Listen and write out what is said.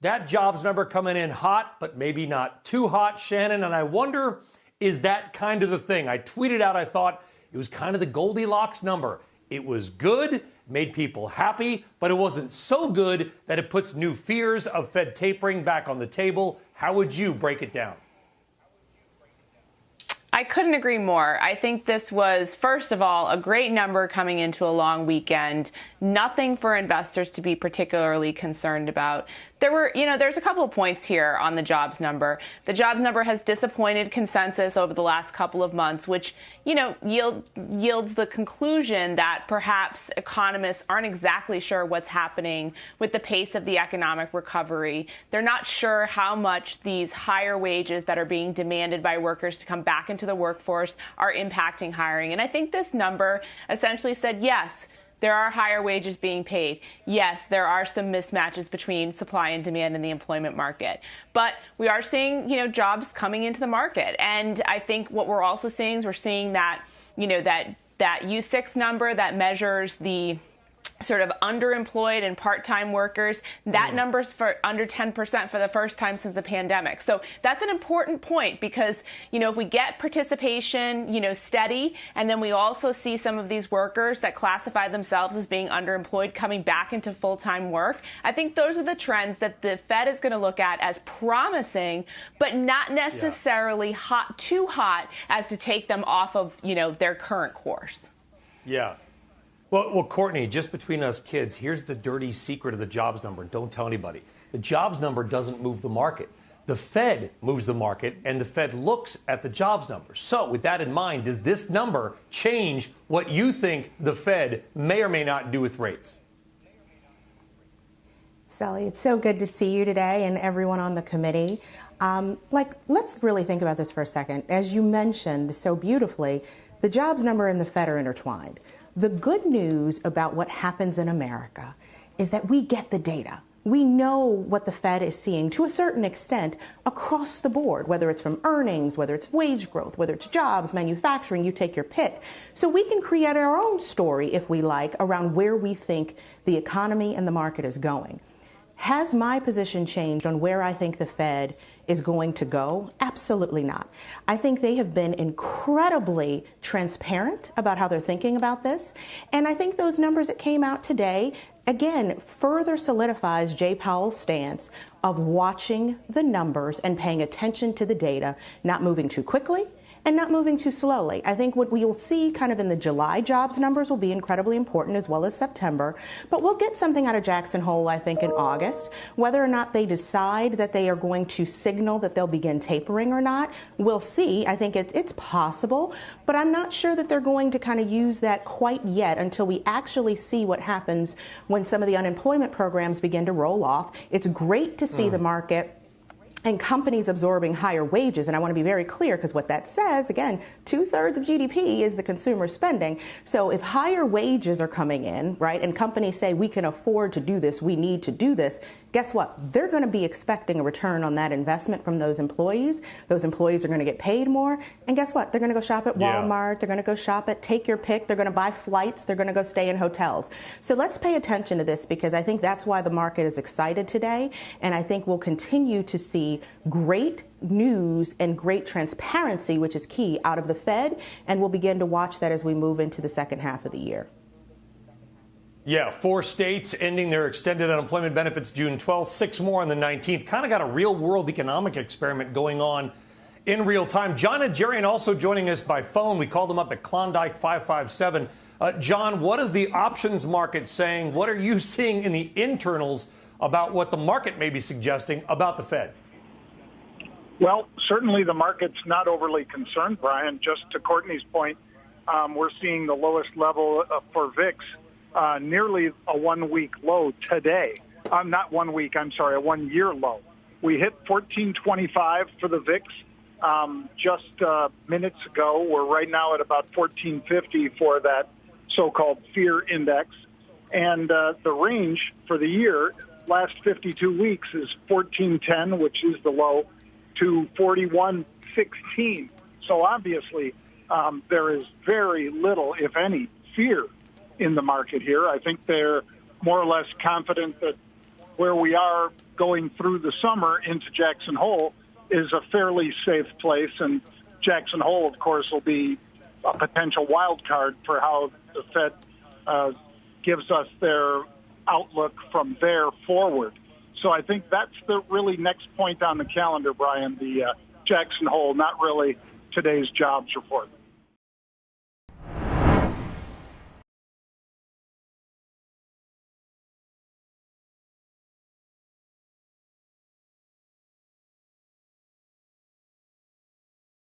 That jobs number coming in hot, but maybe not too hot, Shannon. And I wonder, is that kind of the thing? I tweeted out, I thought it was kind of the Goldilocks number. It was good, made people happy, but it wasn't so good that it puts new fears of Fed tapering back on the table. How would you break it down? I couldn't agree more. I think this was, first of all, a great number coming into a long weekend. Nothing for investors to be particularly concerned about. There's a couple of points here on the jobs number. The jobs number has disappointed consensus over the last couple of months, which, yields the conclusion that perhaps economists aren't exactly sure what's happening with the pace of the economic recovery. They're not sure how much these higher wages that are being demanded by workers to come back into the workforce are impacting hiring. And I think this number essentially said, yes, there are higher wages being paid. Yes, there are some mismatches between supply and demand in the employment market. But we are seeing, jobs coming into the market. And I think what we're also seeing is we're seeing that, that U6 number that measures the sort of underemployed and part-time workers, that number's for under 10% for the first time since the pandemic. So that's an important point because, if we get participation, steady, and then we also see some of these workers that classify themselves as being underemployed coming back into full-time work, I think those are the trends that the Fed is going to look at as promising, but not necessarily too hot as to take them off of, their current course. Yeah. Well, Courtney, just between us kids, here's the dirty secret of the jobs number. Don't tell anybody. The jobs number doesn't move the market. The Fed moves the market, and the Fed looks at the jobs number. So with that in mind, does this number change what you think the Fed may or may not do with rates? Sally, it's so good to see you today and everyone on the committee. Let's really think about this for a second. As you mentioned so beautifully, the jobs number and the Fed are intertwined. The good news about what happens in America is that we get the data. We know what the Fed is seeing to a certain extent across the board, whether it's from earnings, whether it's wage growth, whether it's jobs, manufacturing, you take your pick. So we can create our own story, if we like, around where we think the economy and the market is going. Has my position changed on where I think the Fed is going to go? Absolutely not. I think they have been incredibly transparent about how they're thinking about this. And I think those numbers that came out today, again, further solidifies Jay Powell's stance of watching the numbers and paying attention to the data, not moving too quickly and not moving too slowly. I think what we will see kind of in the July jobs numbers will be incredibly important, as well as September. But we'll get something out of Jackson Hole, I think, in August. Whether or not they decide that they are going to signal that they'll begin tapering or not, we'll see. I think it's possible, but I'm not sure that they're going to kind of use that quite yet until we actually see what happens when some of the unemployment programs begin to roll off. It's great to see the market and companies absorbing higher wages. And I want to be very clear, because what that says, again, 2/3 of GDP is the consumer spending. So if higher wages are coming in, right, and companies say we can afford to do this, we need to do this, guess what? They're going to be expecting a return on that investment from those employees. Those employees are going to get paid more. And guess what? They're going to go shop at Walmart. They're going to go shop at Take Your Pick. They're going to buy flights. They're going to go stay in hotels. So let's pay attention to this, because I think that's why the market is excited today. And I think we'll continue to see great news and great transparency, which is key, out of the Fed. And we'll begin to watch that as we move into the second half of the year. Yeah, 4 states ending their extended unemployment benefits June 12th, 6 more on the 19th. Kind of got a real-world economic experiment going on in real time. John and Jerry also joining us by phone. We called them up at Klondike 557. John, what is the options market saying? What are you seeing in the internals about what the market may be suggesting about the Fed? Well, certainly the market's not overly concerned, Brian. Just to Courtney's point, we're seeing the lowest level for VIX, nearly a 1-week low today. Not 1 week, I'm sorry, a 1-year low. We hit 1425 for the VIX just minutes ago. We're right now at about 1450 for that so-called fear index. And the range for the year, last 52 weeks, is 1410, which is the low, to 4116. So obviously there is very little, if any, fear in the market here. I think they're more or less confident that where we are going through the summer into Jackson Hole is a fairly safe place. And Jackson Hole, of course, will be a potential wild card for how the Fed gives us their outlook from there forward. So I think that's the really next point on the calendar, Brian, the Jackson Hole, not really today's jobs report.